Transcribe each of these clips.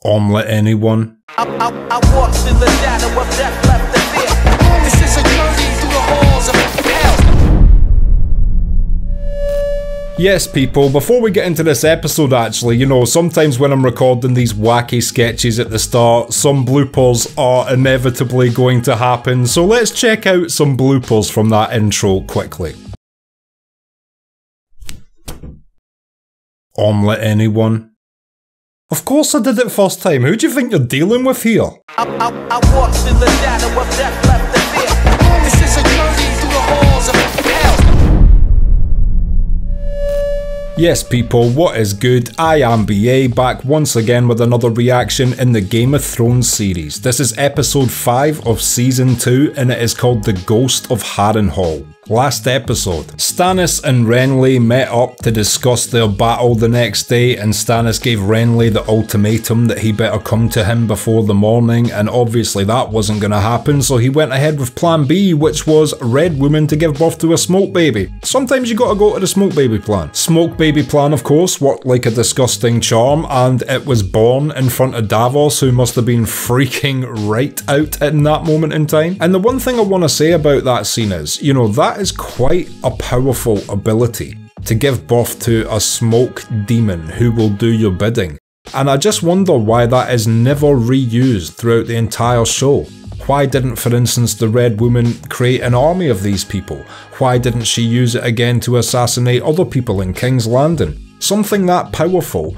Omelette anyone? I walk through the shadow of death left to fear. This is a journey through the halls of hell. Yes, people, before we get into this episode actually, you know, sometimes when I'm recording these wacky sketches at the start, some bloopers are inevitably going to happen, so let's check out some bloopers from that intro quickly. Omelette anyone? Of course I did it first time, who do you think you're dealing with here? I walk through the shadow of death left to fear. This is a journey through the halls of hell. Yes people, what is good? I am BA, back once again with another reaction in the Game of Thrones series. This is episode 5 of season 2 and it is called The Ghost of Harrenhal. Last episode, Stannis and Renly met up to discuss their battle the next day, and Stannis gave Renly the ultimatum that he better come to him before the morning, and obviously that wasn't going to happen, so he went ahead with plan B, which was Red Woman to give birth to a smoke baby. Sometimes you gotta go to the smoke baby plan. Smoke baby plan, of course, worked like a disgusting charm, and it was born in front of Davos, who must have been freaking right out in that moment in time. And the one thing I want to say about that scene is, you know, that is quite a powerful ability, to give birth to a smoke demon who will do your bidding. And I just wonder why that is never reused throughout the entire show. Why didn't, for instance, the Red Woman create an army of these people? Why didn't she use it again to assassinate other people in King's Landing? Something that powerful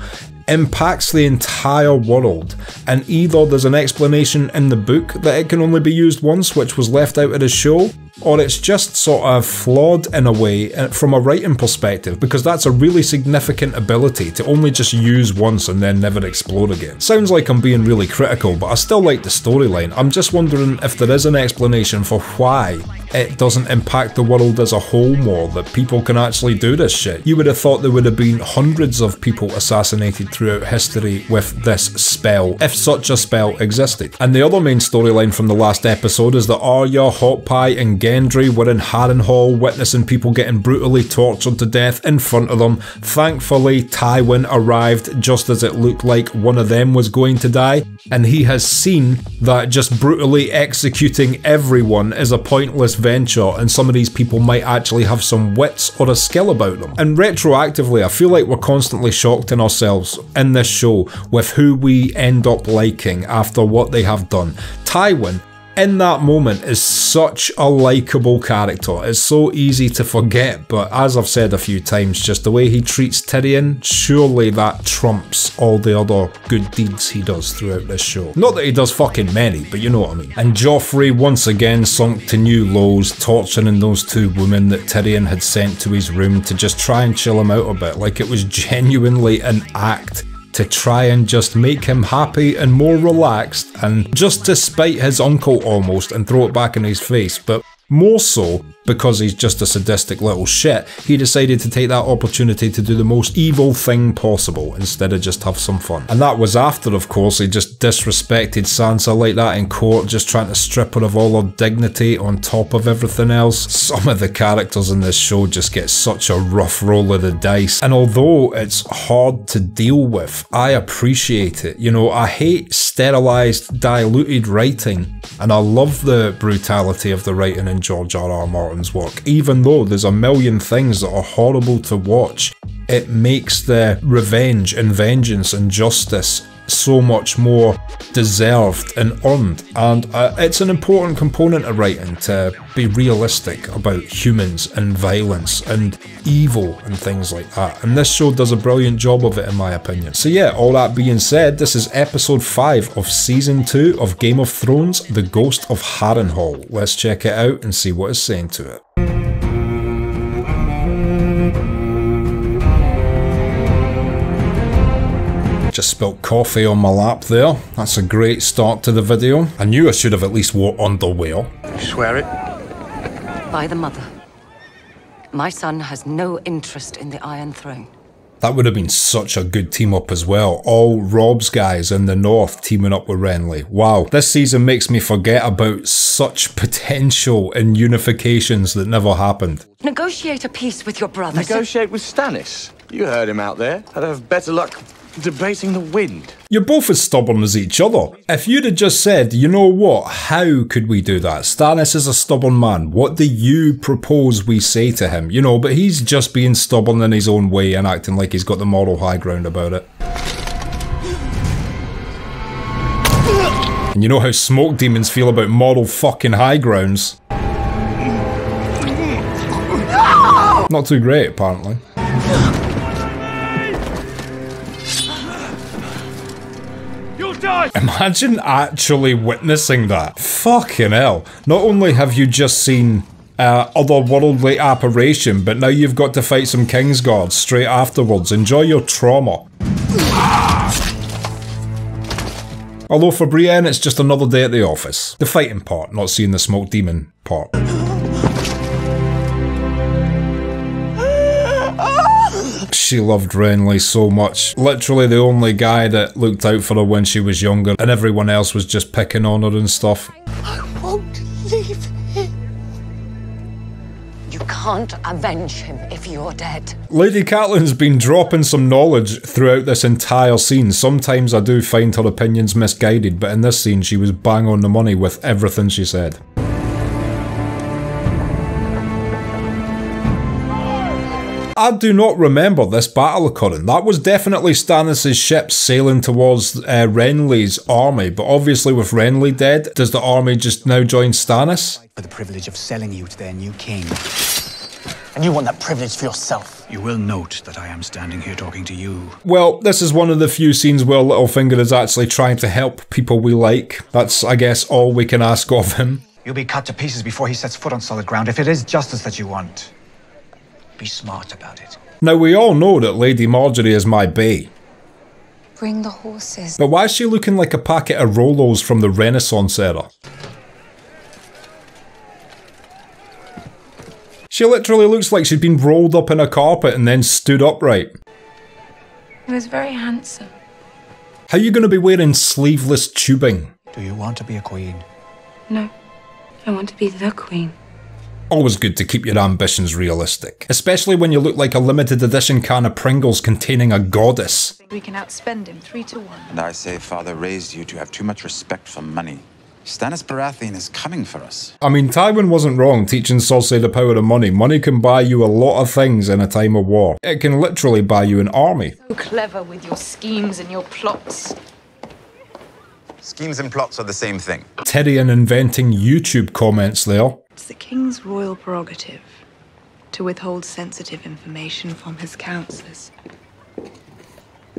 impacts the entire world, and either there's an explanation in the book that it can only be used once, which was left out of the show, or it's just sort of flawed in a way from a writing perspective, because that's a really significant ability to only just use once and then never explode again. Sounds like I'm being really critical, but I still like the storyline. I'm just wondering if there is an explanation for why it doesn't impact the world as a whole more, that people can actually do this shit. You would have thought there would have been hundreds of people assassinated throughout history with this spell, if such a spell existed. And the other main storyline from the last episode is that Arya, Hot Pie and Gendry were in Harrenhal witnessing people getting brutally tortured to death in front of them. Thankfully, Tywin arrived just as it looked like one of them was going to die, and he has seen that just brutally executing everyone is a pointless venture, and some of these people might actually have some wits or a skill about them. And retroactively, I feel like we're constantly shocked in ourselves in this show with who we end up liking after what they have done. Tywin, in that moment, is such a likeable character. It's so easy to forget, but as I've said a few times, just the way he treats Tyrion, surely that trumps all the other good deeds he does throughout this show. Not that he does fucking many, but you know what I mean. And Joffrey once again sunk to new lows, torturing those two women that Tyrion had sent to his room to just try and chill him out a bit, like it was genuinely an act to try and just make him happy and more relaxed, and just to spite his uncle almost and throw it back in his face. But more so because he's just a sadistic little shit, he decided to take that opportunity to do the most evil thing possible instead of just have some fun. And that was after, of course, he just disrespected Sansa like that in court, just trying to strip her of all her dignity on top of everything else. Some of the characters in this show just get such a rough roll of the dice, and although it's hard to deal with, I appreciate it. You know, I hate sterilized, diluted writing, and I love the brutality of the writing in George R.R. Martin's work. Even though there's a million things that are horrible to watch, it makes the revenge and vengeance and justice so much more deserved and earned, and it's an important component of writing to be realistic about humans and violence and evil and things like that, and this show does a brilliant job of it in my opinion. So yeah, all that being said, this is episode 5 of season 2 of Game of Thrones, The Ghost of Harrenhal. Let's check it out and see what it's saying to it. Just spilt coffee on my lap there. That's a great start to the video. I knew I should have at least wore underwear. You swear it? By the mother. My son has no interest in the Iron Throne. That would have been such a good team up as well. All Rob's guys in the north teaming up with Renly. Wow, this season makes me forget about such potential in unifications that never happened. Negotiate a peace with your brothers. Negotiate with Stannis? You heard him out there. I'd have better luck Debating the wind. You're both as stubborn as each other. If you'd have just said, you know what, how could we do that? Stannis is a stubborn man. What do you propose we say to him? You know, but he's just being stubborn in his own way and acting like he's got the moral high ground about it. And you know how smoke demons feel about moral fucking high grounds. Not too great, apparently. Imagine actually witnessing that. Fucking hell. Not only have you just seen otherworldly apparition, but now you've got to fight some Kingsguards straight afterwards. Enjoy your trauma. Although for Brienne, it's just another day at the office. The fighting part, not seeing the smoke demon part. She loved Renly so much. Literally the only guy that looked out for her when she was younger, and everyone else was just picking on her and stuff. I won't leave him. You can't avenge him if you're dead. Lady Catelyn's been dropping some knowledge throughout this entire scene. Sometimes I do find her opinions misguided, but in this scene she was bang on the money with everything she said. I do not remember this battle occurring. That was definitely Stannis' ship sailing towards Renly's army, but obviously with Renly dead, does the army just now join Stannis? For the privilege of selling you to their new king. And you want that privilege for yourself. You will note that I am standing here talking to you. Well, this is one of the few scenes where Littlefinger is actually trying to help people we like. That's, I guess, all we can ask of him. You'll be cut to pieces before he sets foot on solid ground. If it is justice that you want, be smart about it. Now, we all know that Lady Marjorie is my bae. Bring the horses. But why is she looking like a packet of Rolos from the Renaissance era? She literally looks like she'd been rolled up in a carpet and then stood upright. He was very handsome. How are you going to be wearing sleeveless tubing? Do you want to be a queen? No, I want to be the queen. Always good to keep your ambitions realistic. Especially when you look like a limited edition can of Pringles containing a goddess. We can outspend him 3-1. And I say Father raised you to have too much respect for money. Stannis Baratheon is coming for us. I mean, Tywin wasn't wrong teaching Cersei the power of money. Money can buy you a lot of things in a time of war. It can literally buy you an army. So clever with your schemes and your plots. Schemes and plots are the same thing. Tyrion inventing YouTube comments there. It's the king's royal prerogative to withhold sensitive information from his counsellors.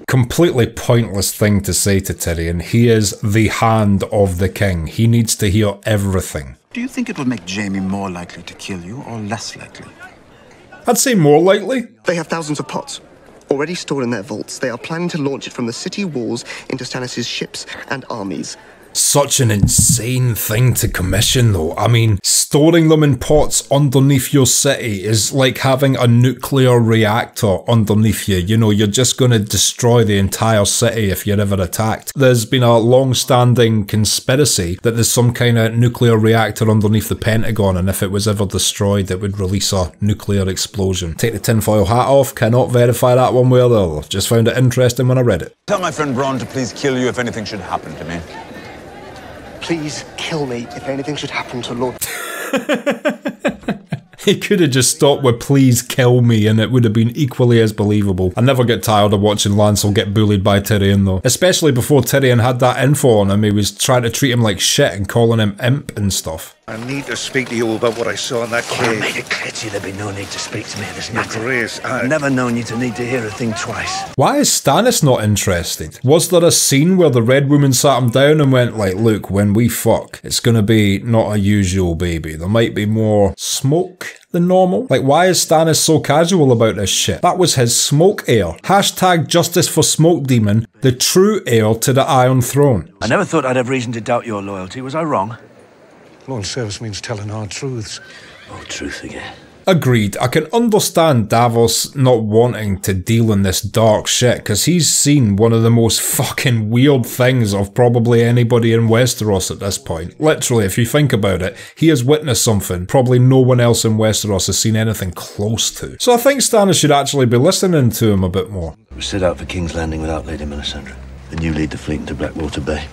Completely pointless thing to say to Tyrion. He is the hand of the king. He needs to hear everything. Do you think it will make Jaime more likely to kill you or less likely? I'd say more likely. They have thousands of pots already stored in their vaults. They are planning to launch it from the city walls into Stannis' ships and armies. Such an insane thing to commission though. I mean, storing them in pots underneath your city is like having a nuclear reactor underneath you. You know, you're just going to destroy the entire city if you're ever attacked. There's been a long-standing conspiracy that there's some kind of nuclear reactor underneath the Pentagon, and if it was ever destroyed, it would release a nuclear explosion. Take the tinfoil hat off, cannot verify that one way or the other. Just found it interesting when I read it. Tell my friend Bronn to please kill you if anything should happen to me. Please kill me if anything should happen to Lord... He could have just stopped with "please kill me" and it would have been equally as believable. I never get tired of watching Lancel get bullied by Tyrion though. Especially before Tyrion had that info on him, he was trying to treat him like shit and calling him imp and stuff. I need to speak to you about what I saw in that cave. I made it clear to you there'd be no need to speak to me in this matter. Grace, I've never known you to need to hear a thing twice. Why is Stannis not interested? Was there a scene where the Red Woman sat him down and went like, look, when we fuck, it's gonna be not a usual baby. There might be more smoke than normal. Like, why is Stannis so casual about this shit? That was his smoke heir. Hashtag justice for Smoke Demon, the true heir to the Iron Throne. I never thought I'd have reason to doubt your loyalty. Was I wrong? Loyal service means telling hard truths. Oh, truth again. Agreed, I can understand Davos not wanting to deal in this dark shit because he's seen one of the most fucking weird things of probably anybody in Westeros at this point. Literally, if you think about it, he has witnessed something probably no one else in Westeros has seen anything close to. So I think Stannis should actually be listening to him a bit more. We set out for King's Landing without Lady Melisandre. Then you lead the fleet into Blackwater Bay.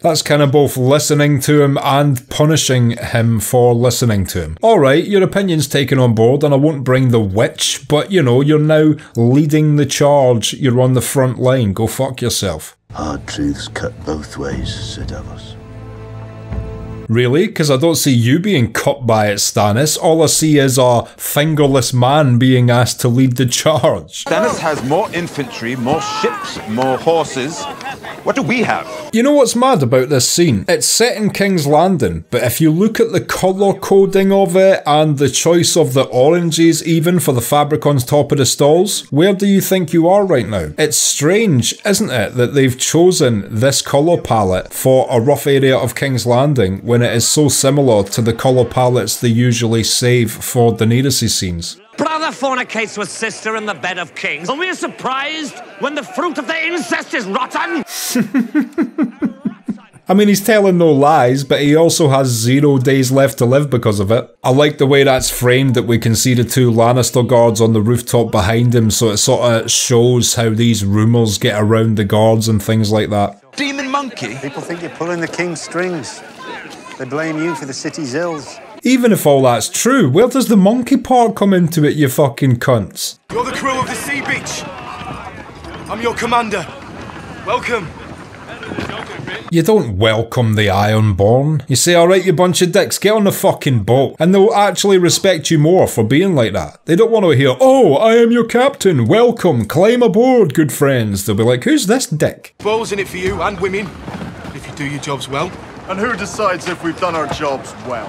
That's kind of both listening to him and punishing him for listening to him. Alright, your opinion's taken on board and I won't bring the witch, but you know, you're now leading the charge. You're on the front line. Go fuck yourself. Hard truths cut both ways, Sir Davos. Really? Because I don't see you being cut by it, Stannis. All I see is a fingerless man being asked to lead the charge. Stannis has more infantry, more ships, more horses. What do we have? You know what's mad about this scene? It's set in King's Landing, but if you look at the colour coding of it and the choice of the oranges even for the fabric on top of the stalls, where do you think you are right now? It's strange, isn't it, that they've chosen this colour palette for a rough area of King's Landing when it is so similar to the colour palettes they usually save for Daenerys' scenes. Brother fornicates with sister in the bed of kings, and we're surprised when the fruit of their incest is rotten. I mean, he's telling no lies, but he also has 0 days left to live because of it. I like the way that's framed, that we can see the 2 Lannister guards on the rooftop behind him, so it sort of shows how these rumours get around the guards and things like that. Demon monkey? People think you're pulling the king's strings. They blame you for the city's ills. Even if all that's true, where does the monkey part come into it, you fucking cunts? You're the crew of the Sea Beach. I'm your commander. Welcome. You don't welcome the Ironborn. You say, alright, you bunch of dicks, get on the fucking boat. And they'll actually respect you more for being like that. They don't want to hear, oh, I am your captain, welcome, climb aboard, good friends. They'll be like, who's this dick? Balls in it for you and women, if you do your jobs well. And who decides if we've done our jobs well?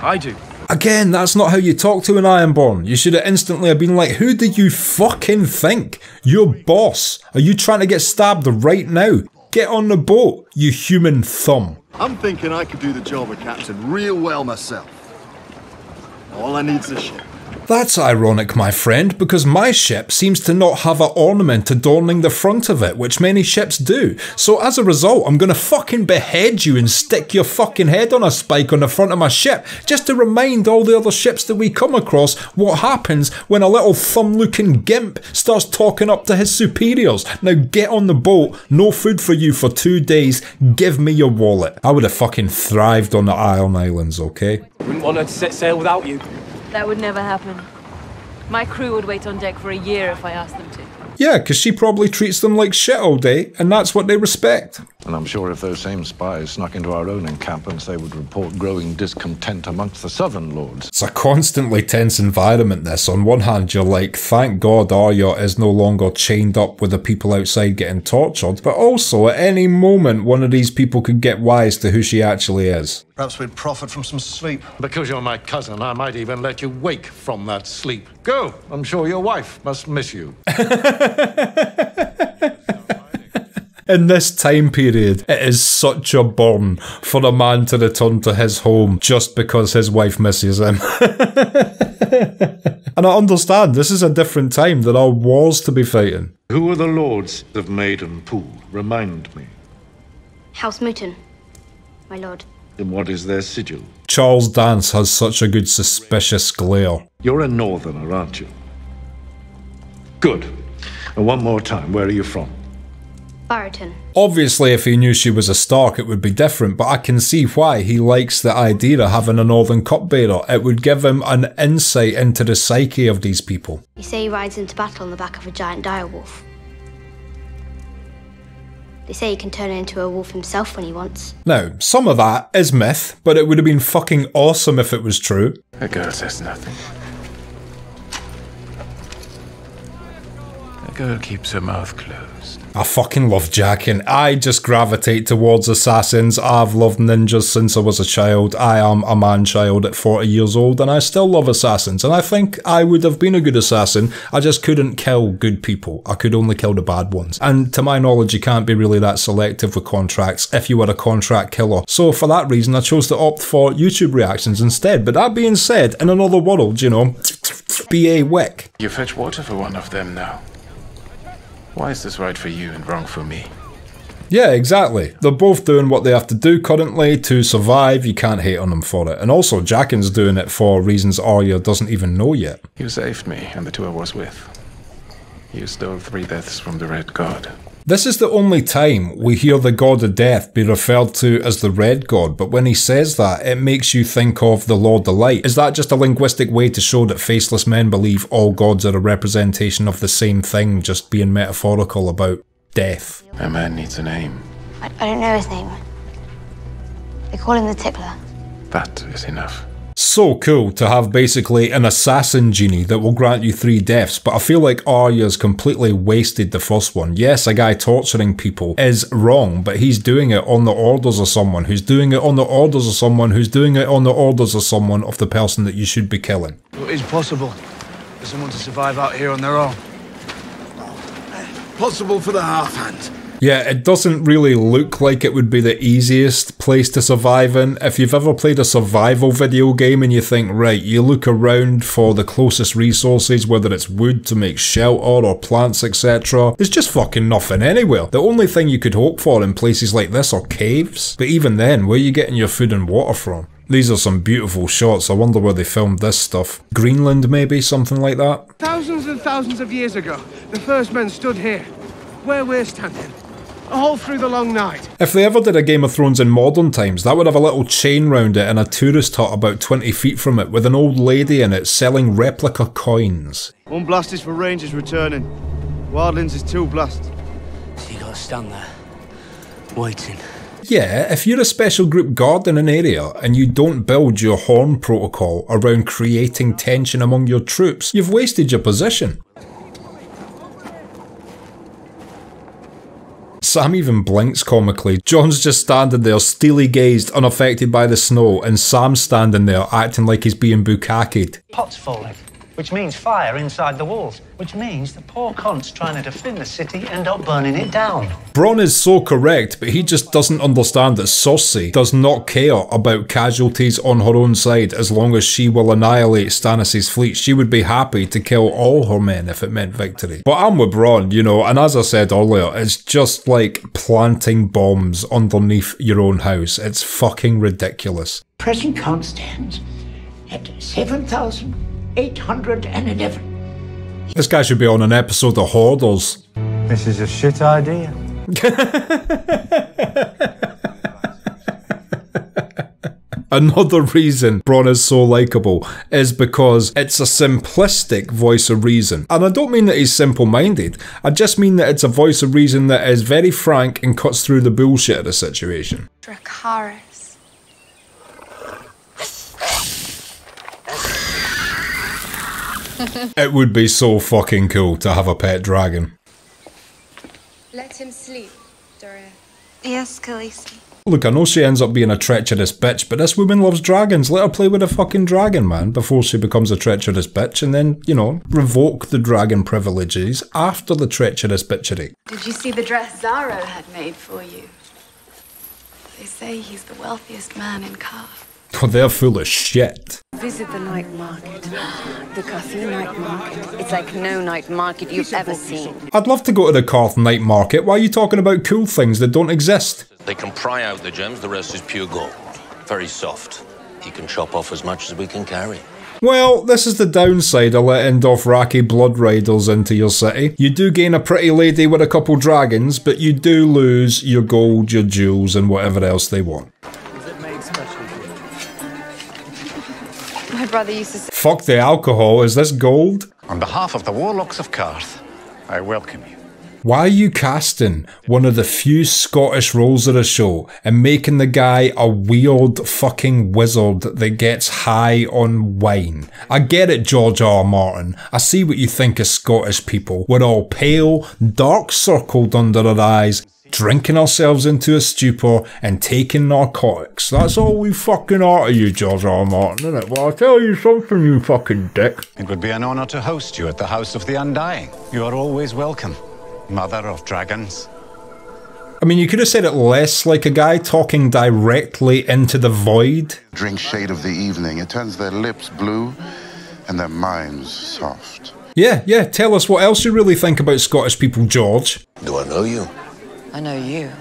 I do. Again, that's not how you talk to an Ironborn. You should have instantly have been like, who do you fucking think? Your boss. Are you trying to get stabbed right now? Get on the boat, you human thumb. I'm thinking I could do the job of captain real well myself. All I need's a ship. That's ironic, my friend, because my ship seems to not have an ornament adorning the front of it, which many ships do. So as a result, I'm gonna fucking behead you and stick your fucking head on a spike on the front of my ship, just to remind all the other ships that we come across what happens when a little thumb-looking gimp starts talking up to his superiors. Now get on the boat, no food for you for 2 days, give me your wallet. I would have fucking thrived on the Iron Islands, okay? Wouldn't want her to set sail without you. That would never happen. My crew would wait on deck for a year if I asked them to. Yeah, because she probably treats them like shit all day, and that's what they respect. And I'm sure if those same spies snuck into our own encampments, they would report growing discontent amongst the southern lords. It's a constantly tense environment, this. On one hand, you're like, thank God Arya is no longer chained up with the people outside getting tortured, but also, at any moment, one of these people could get wise to who she actually is. Perhaps we'd profit from some sleep. Because you're my cousin, I might even let you wake from that sleep. Go! I'm sure your wife must miss you. In this time period, it is such a burn for a man to return to his home just because his wife misses him. And I understand, this is a different time. There are wars to be fighting. Who are the lords of Maiden Pool? Remind me. House Mouton, my lord. And what is their sigil? Charles Dance has such a good suspicious glare. You're a northerner, aren't you? Good. And one more time, where are you from? Barrington. Obviously, if he knew she was a Stark, it would be different, but I can see why he likes the idea of having a northern cupbearer. It would give him an insight into the psyche of these people. You say he rides into battle on the back of a giant direwolf. They say he can turn into a wolf himself when he wants. Now, some of that is myth, but it would have been fucking awesome if it was true. The girl says nothing. girl keeps her mouth closed. I fucking love jacking. I just gravitate towards assassins. I've loved ninjas since I was a child. I am a man-child at 40 years old, and I still love assassins. And I think I would have been a good assassin. I just couldn't kill good people. I could only kill the bad ones. And to my knowledge, you can't be really that selective with contracts if you were a contract killer. So for that reason, I chose to opt for YouTube reactions instead. But that being said, in another world, you know, BA Wick. You fetch water for one of them now. Why is this right for you and wrong for me? Yeah, exactly. They're both doing what they have to do currently to survive. You can't hate on them for it. And also, Jackin's doing it for reasons Arya doesn't even know yet. You saved me and the two I was with. You stole 3 deaths from the Red God. This is the only time we hear the God of Death be referred to as the Red God, but when he says that, it makes you think of the Lord of Light. Is that just a linguistic way to show that faceless men believe all gods are a representation of the same thing, just being metaphorical about death? A man needs a name. I don't know his name. They call him the Tickler. That is enough. So cool to have basically an assassin genie that will grant you 3 deaths, but I feel like Arya's completely wasted the first one. Yes, a guy torturing people is wrong, but he's doing it on the orders of someone who's doing it on the orders of someone who's doing it on the orders of someone of the person that you should be killing. It is possible for someone to survive out here on their own. Possible for the half-hand. Yeah, it doesn't really look like it would be the easiest place to survive in. If you've ever played a survival video game and you think, right, you look around for the closest resources, whether it's wood to make shelter or plants, etc. There's just fucking nothing anywhere. The only thing you could hope for in places like this are caves. But even then, where are you getting your food and water from? These are some beautiful shots. I wonder where they filmed this stuff. Greenland, maybe? Something like that? Thousands and thousands of years ago, the first men stood here, where we're standing. All through the long night. If they ever did a Game of Thrones in modern times, that would have a little chain round it and a tourist hut about 20 feet from it with an old lady in it selling replica coins. 1 blast is for Rangers returning. Wildlings is 2 blasts. So you gotta stand there, waiting. Yeah, if you're a special group guard in an area and you don't build your horn protocol around creating tension among your troops, you've wasted your position. Sam even blinks comically. Jon's just standing there, steely-gazed, unaffected by the snow, and Sam's standing there, acting like he's being bukkakied. Pot's falling, which means fire inside the walls, which means the poor cons trying to defend the city end up burning it down. Bronn is so correct, but he just doesn't understand that Cersei does not care about casualties on her own side as long as she will annihilate Stannis' fleet. She would be happy to kill all her men if it meant victory. But I'm with Bronn, you know, and as I said earlier, it's just like planting bombs underneath your own house. It's fucking ridiculous. Present count stands at 7,811. This guy should be on an episode of Hoarders. This is a shit idea. Another reason Bronn is so likeable is because it's a simplistic voice of reason. And I don't mean that he's simple-minded, I just mean that it's a voice of reason that is very frank and cuts through the bullshit of the situation. Dracarys. It would be so fucking cool to have a pet dragon. Let him sleep, Doria. Yes, Khaleesi. Look, I know she ends up being a treacherous bitch, but this woman loves dragons. Let her play with a fucking dragon, man, before she becomes a treacherous bitch, and then, you know, revoke the dragon privileges after the treacherous bitchery. Did you see the dress Zaro had made for you? They say he's the wealthiest man in Kar. Oh, they're full of shit. Visit the night market. The Carthy night market. It's like no night market you've ever seen. I'd love to go to the Karth night market. Why are you talking about cool things that don't exist? They can pry out the gems, the rest is pure gold. Very soft. You can chop off as much as we can carry. Well, this is the downside of letting Dothraki blood riders into your city. You do gain a pretty lady with a couple dragons, but you do lose your gold, your jewels, and whatever else they want. My brother used to say... Fuck the alcohol, is this gold? On behalf of the warlocks of Karth, I welcome you. Why are you casting one of the few Scottish roles of the show and making the guy a weird fucking wizard that gets high on wine? I get it, George R. R. Martin. I see what you think of Scottish people. We're all pale, dark circled under our eyes, drinking ourselves into a stupor and taking narcotics. That's all we fucking are to you, George R. R. Martin, isn't it? Well, I'll tell you something, you fucking dick. It would be an honor to host you at the House of the Undying. You are always welcome, Mother of Dragons. I mean, you could have said it less like a guy talking directly into the void. Drink shade of the evening. It turns their lips blue and their minds soft. Yeah, tell us what else you really think about Scottish people, George. Do I know you? I know you.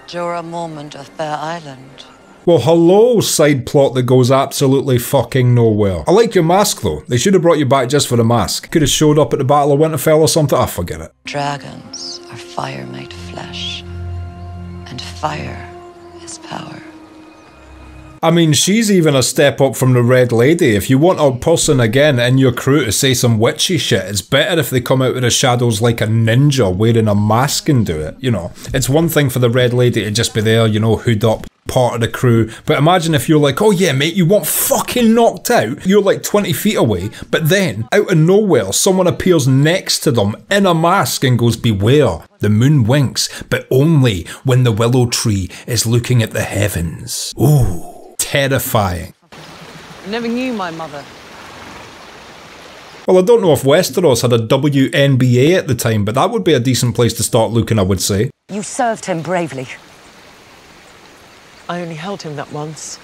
Jorah Mormont of Bear Island. Well, hello, side plot that goes absolutely fucking nowhere. I like your mask though. They should have brought you back just for the mask. Could have showed up at the Battle of Winterfell or something. I forget it. Dragons are fire made flesh, and fire is power. I mean, she's even a step up from the Red Lady. If you want a person again in your crew to say some witchy shit, it's better if they come out of the shadows like a ninja wearing a mask and do it. You know, it's one thing for the Red Lady to just be there, you know, hood up, part of the crew. But imagine if you're like, oh yeah, mate, you want fucking knocked out. You're like 20 feet away, but then, out of nowhere, someone appears next to them in a mask and goes, beware, the moon winks, but only when the willow tree is looking at the heavens. Ooh. Terrifying. I never knew my mother. Well, I don't know if Westeros had a WNBA at the time, but that would be a decent place to start looking, I would say. You served him bravely. I only held him that once.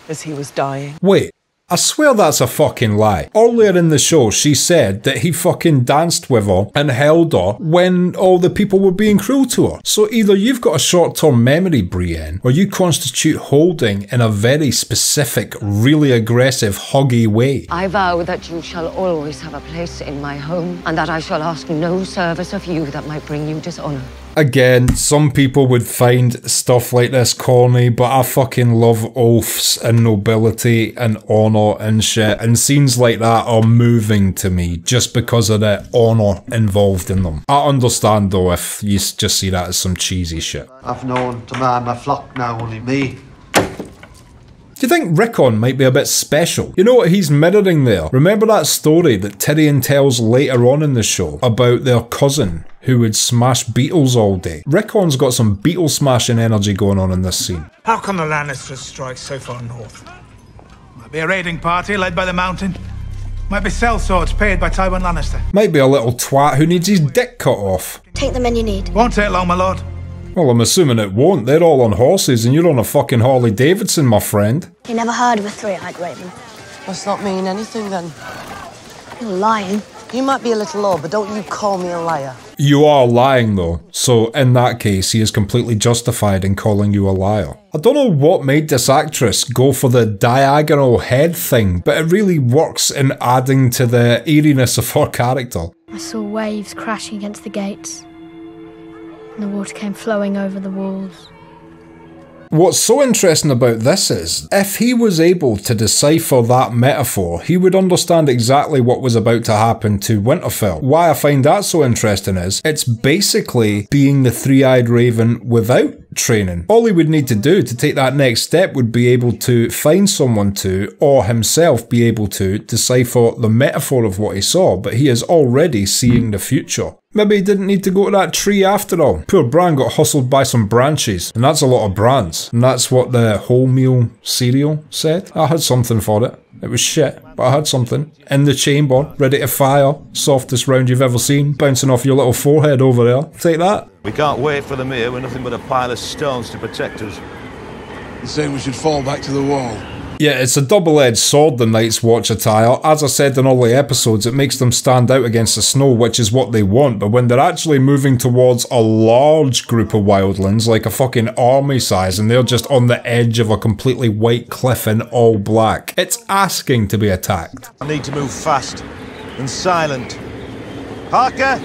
As he was dying. Wait, I swear that's a fucking lie. Earlier in the show, she said that he fucking danced with her and held her when all the people were being cruel to her. So either you've got a short-term memory, Brienne, or you constitute holding in a very specific, really aggressive, huggy way. I vow that you shall always have a place in my home, and that I shall ask no service of you that might bring you dishonor. Again, some people would find stuff like this corny, but I fucking love oaths and nobility and honour and shit, and scenes like that are moving to me just because of the honour involved in them. I understand though if you just see that as some cheesy shit. I've known to man my flock now, only me. Do you think Rickon might be a bit special? You know what he's mirroring there? Remember that story that Tyrion tells later on in the show about their cousin who would smash beetles all day? Rickon's got some beetle smashing energy going on in this scene. How can the Lannisters strike so far north? Might be a raiding party led by the Mountain. Might be sellswords paid by Tywin Lannister. Might be a little twat who needs his dick cut off. Take the men you need. Won't take long, my lord. Well, I'm assuming it won't. They're all on horses and you're on a fucking Harley Davidson, my friend. You never heard of a three-eyed raven? Must not mean anything then. You're lying. You might be a little old, but don't you call me a liar. You are lying though, so in that case he is completely justified in calling you a liar. I don't know what made this actress go for the diagonal head thing, but it really works in adding to the eeriness of her character. I saw waves crashing against the gates, and the water came flowing over the walls. What's so interesting about this is, if he was able to decipher that metaphor, he would understand exactly what was about to happen to Winterfell. Why I find that so interesting is, it's basically being the three-eyed raven without training. All he would need to do to take that next step would be able to find someone to, or himself be able to, decipher the metaphor of what he saw, but he is already seeing the future. Maybe he didn't need to go to that tree after all. Poor Bran got hustled by some branches, and that's a lot of Brans. And that's what the wholemeal cereal said. I had something for it. It was shit, but I had something. In the chamber, ready to fire. Softest round you've ever seen, bouncing off your little forehead over there. Take that. We can't wait for them here. We're nothing but a pile of stones to protect us. You're saying we should fall back to the wall? Yeah, it's a double-edged sword, the Night's Watch attire. As I said in all the episodes, it makes them stand out against the snow, which is what they want, but when they're actually moving towards a large group of wildlings, like a fucking army size, and they're just on the edge of a completely white cliff in all black, it's asking to be attacked. I need to move fast and silent. Harker,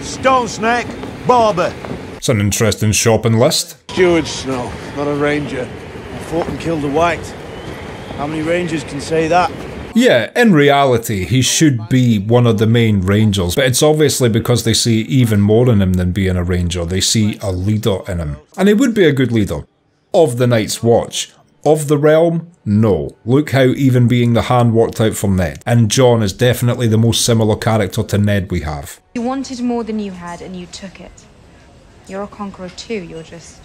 Stone Snake, Barber. It's an interesting shopping list. Steward Snow, not a ranger. I fought and killed a white. How many rangers can say that? Yeah, in reality, he should be one of the main rangers, but it's obviously because they see even more in him than being a ranger. They see a leader in him. And he would be a good leader. Of the Night's Watch. Of the realm? No. Look how even being the hand worked out for Ned. And Jon is definitely the most similar character to Ned we have. You wanted more than you had and you took it. You're a conqueror too, you're just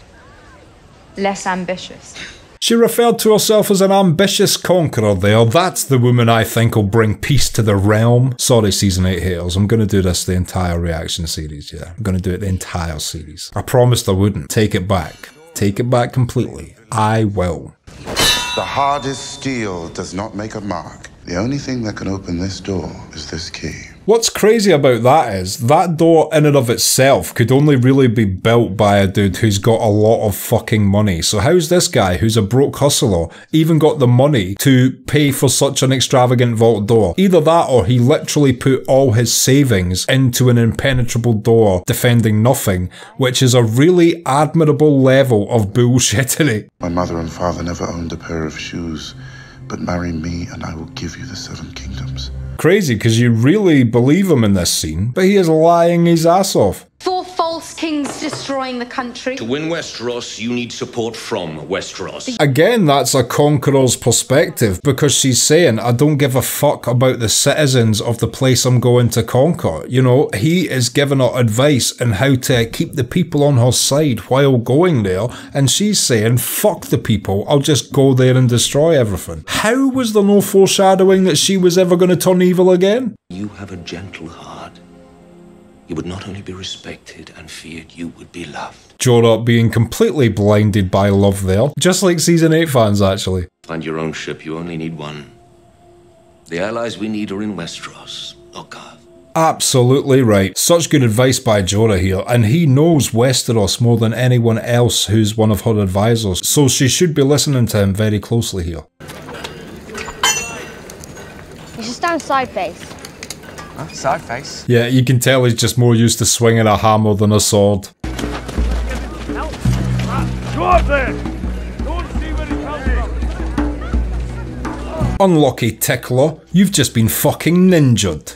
less ambitious. She referred to herself as an ambitious conqueror there. That's the woman I think will bring peace to the realm. Sorry, Season 8 haters. I'm going to do this the entire reaction series, yeah. I'm going to do it the entire series. I promised I wouldn't. Take it back. Take it back completely. I will. The hardest steel does not make a mark. The only thing that can open this door is this key. What's crazy about that is, that door in and of itself could only really be built by a dude who's got a lot of fucking money. So how's this guy, who's a broke hustler, even got the money to pay for such an extravagant vault door? Either that or he literally put all his savings into an impenetrable door defending nothing, which is a really admirable level of bullshittery. My mother and father never owned a pair of shoes, but marry me and I will give you the 7 kingdoms. Crazy, because you really believe him in this scene, but he is lying his ass off. 4 false kings destroying the country. To win Westeros, you need support from Westeros. Again, that's a conqueror's perspective, because she's saying, I don't give a fuck about the citizens of the place I'm going to conquer. You know, he is giving her advice on how to keep the people on her side while going there, and she's saying, fuck the people, I'll just go there and destroy everything. How was there no foreshadowing that she was ever going to turn evil again? You have a gentle heart. You would not only be respected and feared, you would be loved. Jorah being completely blinded by love there. Just like Season 8 fans, actually. Find your own ship, you only need one. The allies we need are in Westeros, not Garth. Absolutely right. Such good advice by Jorah here, and he knows Westeros more than anyone else who's one of her advisors, so she should be listening to him very closely here. You should stand side face. Huh? Side face? Yeah, you can tell he's just more used to swinging a hammer than a sword. Go up there! Don't see where he comes from! Unlucky tickler, you've just been fucking ninjured.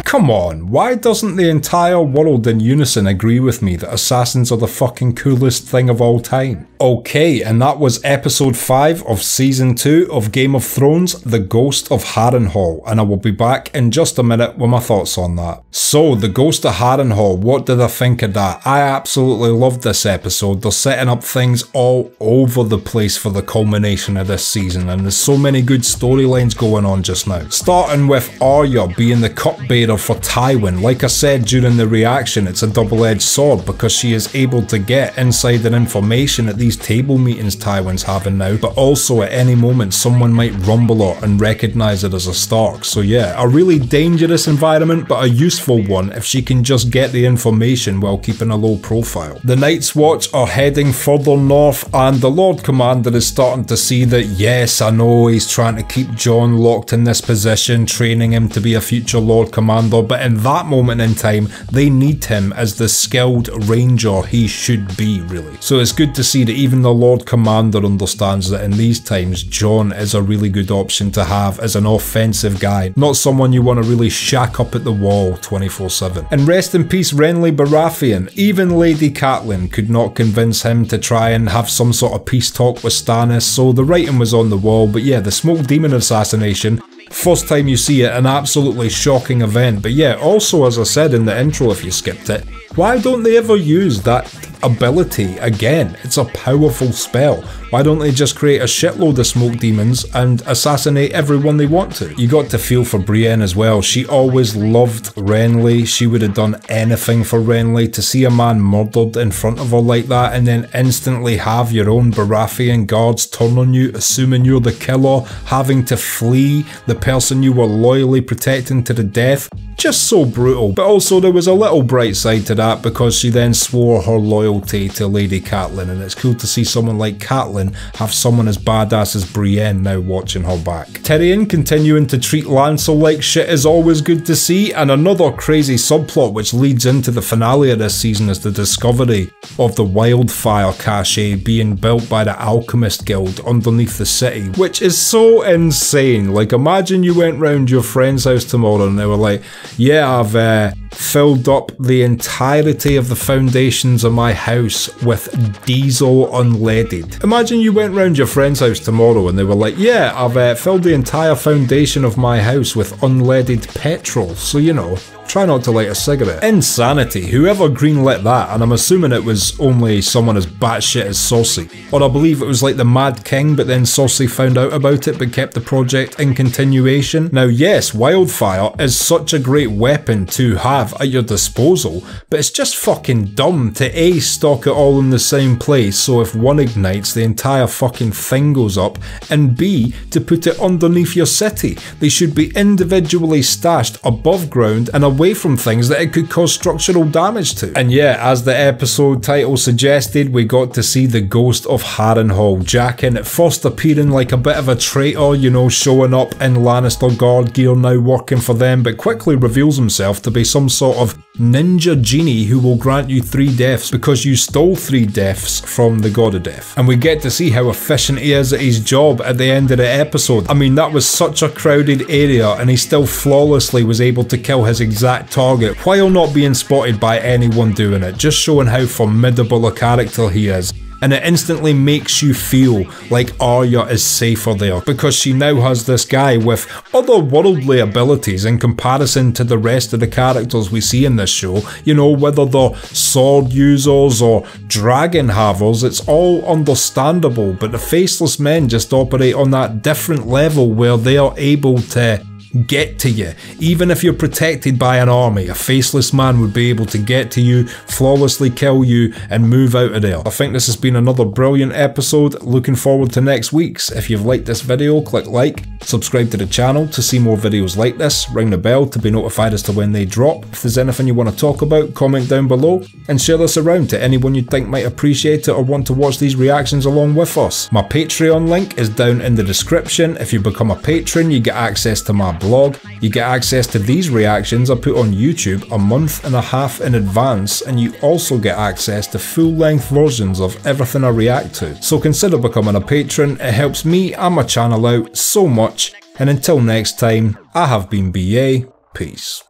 Come on, why doesn't the entire world in unison agree with me that assassins are the fucking coolest thing of all time? Okay, and that was episode 5 of season 2 of Game of Thrones, The Ghost of Harrenhal, and I will be back in just a minute with my thoughts on that. So, The Ghost of Harrenhal, what did I think of that? I absolutely loved this episode. They're setting up things all over the place for the culmination of this season, and there's so many good storylines going on just now. Starting with Arya being the cupbearer for Tywin. Like I said during the reaction, it's a double-edged sword because she is able to get insider information at these table meetings Tywin's having now, but also at any moment someone might rumble her and recognise it as a Stark. So yeah, a really dangerous environment, but a useful one if she can just get the information while keeping a low profile. The Night's Watch are heading further north, and the Lord Commander is starting to see that, yes, I know he's trying to keep Jon locked in this position, training him to be a future Lord Commander, but in that moment in time, they need him as the skilled ranger he should be, really. So it's good to see that even the Lord Commander understands that in these times, Jon is a really good option to have as an offensive guy, not someone you want to really shack up at the wall 24/7. And rest in peace Renly Baratheon. Even Lady Catelyn could not convince him to try and have some sort of peace talk with Stannis, so the writing was on the wall. But yeah, the Smoke Demon assassination, first time you see it, an absolutely shocking event. But yeah, also as I said in the intro if you skipped it, why don't they ever use that ability again? It's a powerful spell. Why don't they just create a shitload of smoke demons and assassinate everyone they want to? You got to feel for Brienne as well. She always loved Renly. She would have done anything for Renly. To see a man murdered in front of her like that and then instantly have your own Baratheon guards turn on you, assuming you're the killer, having to flee the person you were loyally protecting to the death. Just so brutal. But also there was a little bright side to that because she then swore her loyalty loyalty to Lady Catelyn, and it's cool to see someone like Catelyn have someone as badass as Brienne now watching her back. Tyrion continuing to treat Lancel like shit is always good to see, and another crazy subplot which leads into the finale of this season is the discovery of the Wildfire cache being built by the Alchemist Guild underneath the city, which is so insane. Like, imagine you went round your friend's house tomorrow and they were like, yeah, I've filled up the entirety of the foundations of my house with diesel unleaded. Imagine you went round your friend's house tomorrow and they were like, yeah, I've filled the entire foundation of my house with unleaded petrol, so you know, try not to light a cigarette. Insanity. Whoever greenlit that, and I'm assuming it was only someone as batshit as Cersei. Or I believe it was like the Mad King, but then Cersei found out about it but kept the project in continuation. Now yes, Wildfire is such a great weapon to have at your disposal, but it's just fucking dumb to A, stock it all in the same place so if one ignites the entire fucking thing goes up, and B, to put it underneath your city. They should be individually stashed above ground and away from things that it could cause structural damage to. And yeah, as the episode title suggested, we got to see the ghost of Harrenhal. Jaqen at first appearing like a bit of a traitor, you know, showing up in Lannister guard gear now working for them, but quickly reveals himself to be some sort of ninja genie who will grant you 3 deaths because you stole 3 deaths from the god of death. And we get to see how efficient he is at his job at the end of the episode. I mean, that was such a crowded area and he still flawlessly was able to kill his exact target while not being spotted by anyone doing it, just showing how formidable a character he is. And it instantly makes you feel like Arya is safer there because she now has this guy with otherworldly abilities in comparison to the rest of the characters we see in this show. You know, whether they're sword users or dragon havers, it's all understandable, but the Faceless Men just operate on that different level where they are able to get to you. Even if you're protected by an army, a faceless man would be able to get to you, flawlessly kill you, and move out of there. I think this has been another brilliant episode. Looking forward to next week's. If you've liked this video, click like, subscribe to the channel to see more videos like this, ring the bell to be notified as to when they drop. If there's anything you want to talk about, comment down below, and share this around to anyone you think might appreciate it or want to watch these reactions along with us. My Patreon link is down in the description. If you become a patron, you get access to my blog, you get access to these reactions I put on YouTube a month and a half in advance, and you also get access to full-length versions of everything I react to. So consider becoming a patron, it helps me and my channel out so much, and until next time, I have been BA, peace.